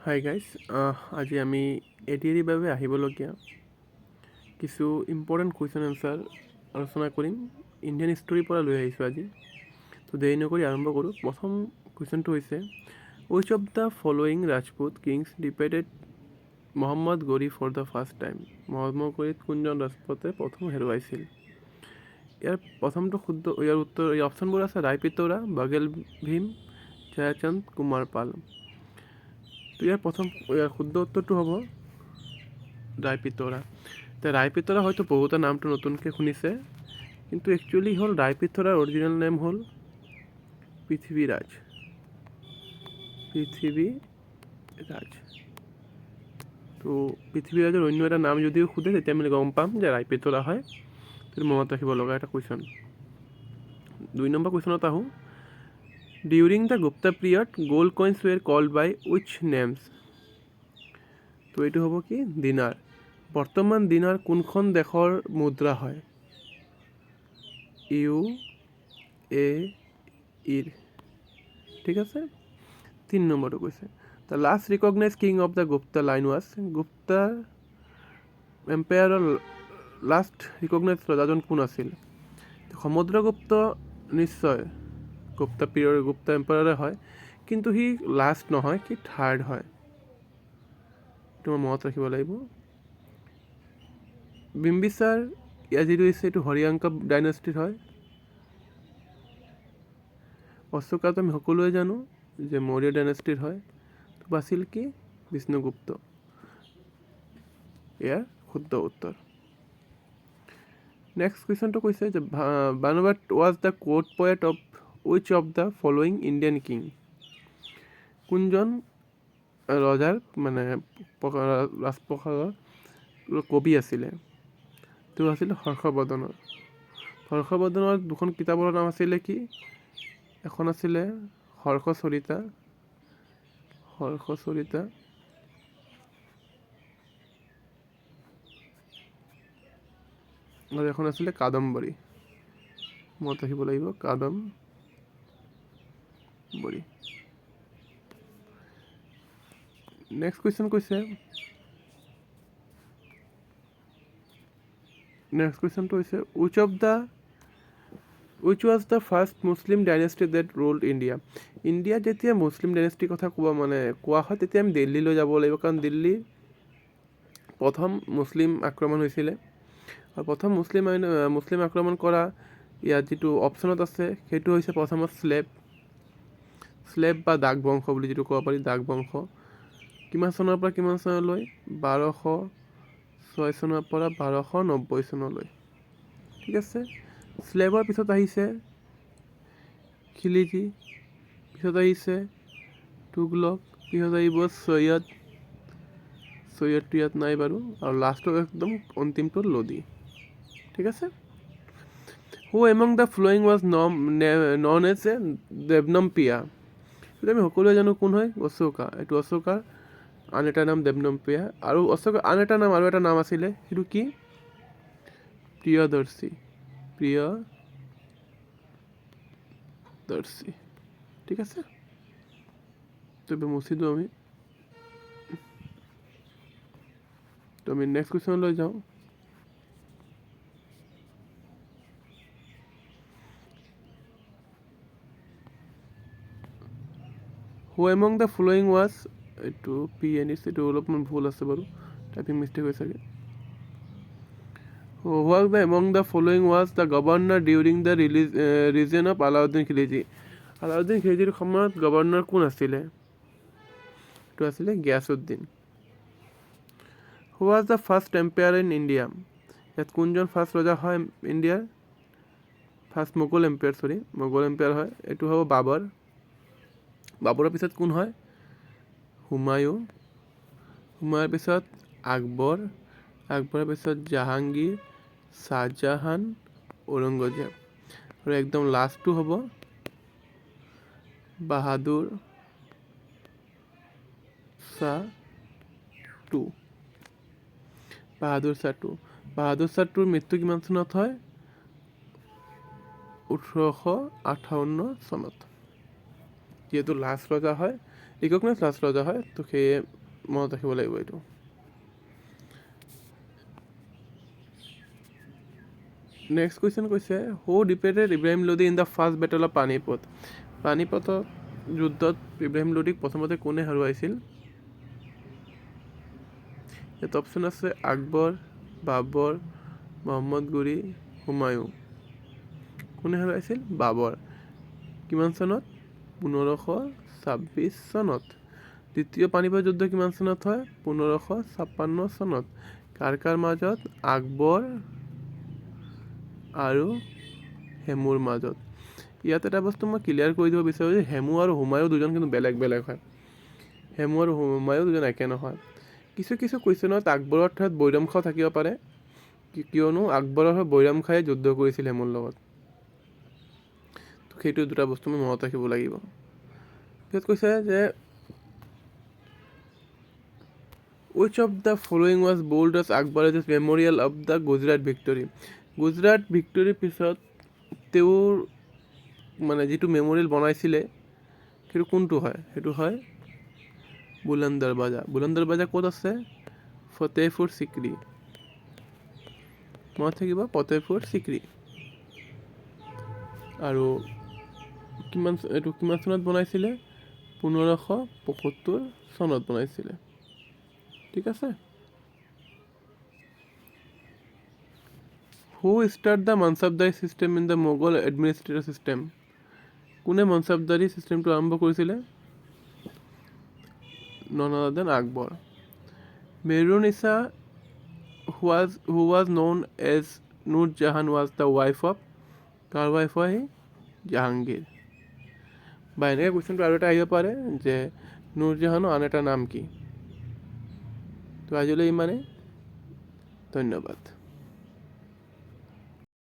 Hi guys, আজি আমি এডিআৰিৰ বাবে আহিবলগীয়া কিছু ইম্পৰ্টেণ্ট কুৱেশ্যন এনচাৰ আলোচনা কৰিম। ইণ্ডিয়ান হিষ্টৰীৰ পৰা লৈ আহিছোঁ আজি। তো দেৰি নকৰি আৰম্ভ কৰোঁ। প্ৰথম কুৱেশ্যনটো হৈছে, which of the following Rajput kings defeated Muhammad Ghori for the first time? Muhammad গৰিক কোনজন ৰাজপুতে প্ৰথম হেৰুৱাইছিল? ইয়াৰ প্ৰথমটো শুদ্ধ। ইয়াৰ উত্তৰ, এই অপশ্যনবোৰ আছে ৰায়পিতৰা, বাঘেল ভীম, জয়াচন্দ, কুমাৰ পাল। তো ইয়াৰ শুদ্ধ উত্তৰটো হ'ব ৰায়পিতৰা। এতিয়া ৰায়পিতৰা হয়তো বহুতে নামটো নতুনকৈ শুনিছে, কিন্তু একচুৱেলি হ'ল ৰায়পিতৰাৰ অৰিজিনেল নেম হ'ল পৃথিৱীৰাজ। তো পৃথিৱীৰাজৰ অন্য এটা নাম যদিও সোধে তেতিয়া আমি গম পাম যে ৰায়পিতৰা হয়। সেইটো মনত ৰাখিব লগা এটা কুৱেশ্যন। 2 নম্বৰ কুৱেশ্যনত আহোঁ। During the Gupta period gold coins were called by which names? তো এইটো হ'ব কি দিনাৰ। বৰ্তমান দিনাৰ কোনখন দেশৰ মুদ্ৰা হয়? UAE। ঠিক আছে। 3 নম্বৰটো কৈছে, the last recognise king of the Gupta line was? Gupta এম্পায়াৰৰ লাষ্ট ৰিকগনাইজ ৰজাজন কোন আছিল? সমুদ্ৰগুপ্ত নিশ্চয় গুপ্তা এম্পায়াৰে হয়, কিন্তু সি লাষ্ট নহয়, সি থাৰ্ড হয়। এইটো মনত ৰাখিব লাগিব। বিম্বিছাৰ, ইয়াৰ যিটো হৈছে এইটো হৰিয়াংকা ডাইনেষ্টিৰ হয়। অশোকাটো আমি সকলোৱে জানো যে মৌৰ্য ডাইনেষ্টিৰ হয়। তো বাছিল কি বিষ্ণুগুপ্ত। ইয়াৰ শুদ্ধ উত্তৰ। নেক্সট কুৱেশ্যনটো কৈছে যে Banabhatta was the court poet of which of the following Indian king? কোনজন ৰজাৰ ৰাজপ্ৰসাৰৰ কবি আছিলে? তো আছিলে হৰ্ষবৰ্ধনৰ। হৰ্ষবৰ্ধনৰ দুখন কিতাপৰ নাম আছিলে কি? এখন আছিলে হৰ্ষচৰিতা আৰু এখন আছিলে কাদম্বৰী। মনত ৰাখিব লাগিব কাদম্বৰী। নেক্সট কুৱেশ্যন কৈছে, which was the first Muslim dynasty that ruled India? ইণ্ডিয়াত যেতিয়া মুছলিম ডাইনেষ্টিৰ কথা কোৱা হয় তেতিয়া আমি দিল্লীলৈ যাব লাগিব, কাৰণ দিল্লী প্ৰথম মুছলিম আক্ৰমণ হৈছিলে। আৰু প্ৰথম মুছলিম আক্ৰমণ কৰা ইয়াত যিটো অপশ্যনত আছে সেইটো হৈছে প্ৰথমত স্লেভ বা দাগ বংশ বুলি যিটো ক'ব পাৰি, দাগ বংশ। কিমান চনৰ পৰা কিমান চনলৈ? 1206 চনৰ পৰা 1290 চনলৈ। ঠিক আছে। স্লেভৰ পিছত আহিছে খিলিজি, পিছত আহিছে তুগলক, পিছত আহিব ছৈয়দটো ইয়াত নাই বাৰু, আৰু লাষ্টৰ একদম অন্তিমটো লোডি। ঠিক আছে। Who among the following was known as a Devanampiya? সেইটো আমি সকলোৱে জানো কোন হয়, অশোকা। এইটো অশোকাৰ আন এটা নাম দেৱনম্পিয়া। আৰু অশোকাৰ আন এটা নাম আৰু এটা নাম আছিলে, সেইটো কি? প্ৰিয়দৰ্শী। ঠিক আছে। তবে মুছি দিওঁ আমি নেক্সট কুৱেশ্যনলৈ যাওঁ। হু এমং দ্য ফলোয়িং ৱাজ, এইটো এইটো অলপমান ভুল আছে বাৰু, টাইপিং মিষ্টেক হৈ চাগে। Among the following was the governor during the region of Alauddin Khilji? Alauddin খিলজিৰ সময়ত গভৰ্ণৰ কোন আছিলে? এইটো আছিলে Ghiyasuddin. Who was the first empire in India? ইয়াত কোনজন ফাৰ্ষ্ট ৰজা হয় ইণ্ডিয়াৰ? ফাৰ্ষ্ট মোগল এম্পায়াৰ হয়। এইটো হ'ব বাবৰ। বাবৰৰ পিছত কোন হয়? হুমায়ুৰ পিছত আকবৰৰ পিছত জাহাংগীৰ, শ্বাহজাহান, ঔৰংগজেব, আৰু একদম লাষ্টটো হ'ব বাহাদুৰ শ্বাহ টু। বাহাদুৰ শ্বাহ টুৰ মৃত্যু কিমান চনত হয়? 1858 চনত। যিহেতু লাষ্ট ৰজা হয় ৰিকগনাইজ লাষ্ট ৰজা হয়, তো সেয়ে মনত ৰাখিব লাগিব এইটো। নেক্সট কুৱেশ্যন কৈছে who defeated Ibrahim Lodi in the first battle of Panipat. Panipat যুদ্ধত ইব্ৰাহিম লোডিক প্ৰথমতে কোনে হৰুৱাইছিল? ইয়াত অপশ্যন আছে আকবৰ, বাবৰ, মহম্মদ গুৰি, হুমায়ুন। কোনে হৰুৱাইছিল? বাবৰ। কিমান চনত? 1526 চনত। দ্বিতীয় পানিপথ যুদ্ধ কিমান চনত হয়? 1556 চনত। কাৰ কাৰ মাজত? আকবৰ আৰু হেমুৰ মাজত। ইয়াত এটা বস্তু মই ক্লিয়াৰ কৰি দিব বিচাৰোঁ যে হেমু আৰু হুমায়ুন দুজন কিন্তু বেলেগ বেলেগ হয়। হেমু আৰু হুমায়ুন দুজন একে নহয়। কিছু কিছু কুৱেশ্যনত আকবৰৰ ঠাইত বৈৰম খাঁও থাকিব পাৰে, কিয়নো আকবৰৰ হৈ বৈৰম খাঁয়ে যুদ্ধ কৰিছিল হেমুৰ লগত। সেইটো দুটা বস্তু আমি মনত ৰাখিব লাগিব। পিছত কৈছে যে which of the following was built as Akbar as memorial of the Gujarat victory? Gujarat ভিক্টৰীৰ পিছত তেওঁৰ মানে যিটো মেমৰিয়েল বনাইছিলে সেইটো কোনটো হয়? সেইটো হয় বুলন্দ দৰৱাজা। বুলন্দ দৰৱাজা ক'ত আছে? ফতেহপুৰ চিক্ৰী। মনত থাকিব ফতেহপুৰ চিক্ৰী। আৰু কিমান চনত বনাইছিলে? 1575 চনত বনাইছিলে। ঠিক আছে। Who start the Mansabdari system in the Mughal administrative system? কোনে মনচাবদাৰী ছিষ্টেমটো আৰম্ভ কৰিছিলে? None other than Akbar. Mehrunnisa who was known as Nur Jahan was the wife of, car wife হয়? জাহাংগীৰ। বা এনেকৈ কুৱেশ্যনটো আৰু এটা আহিব পাৰে যে নুৰজাহানৰ আন এটা নাম কি? তো আজিলৈ ইমানেই। ধন্যবাদ।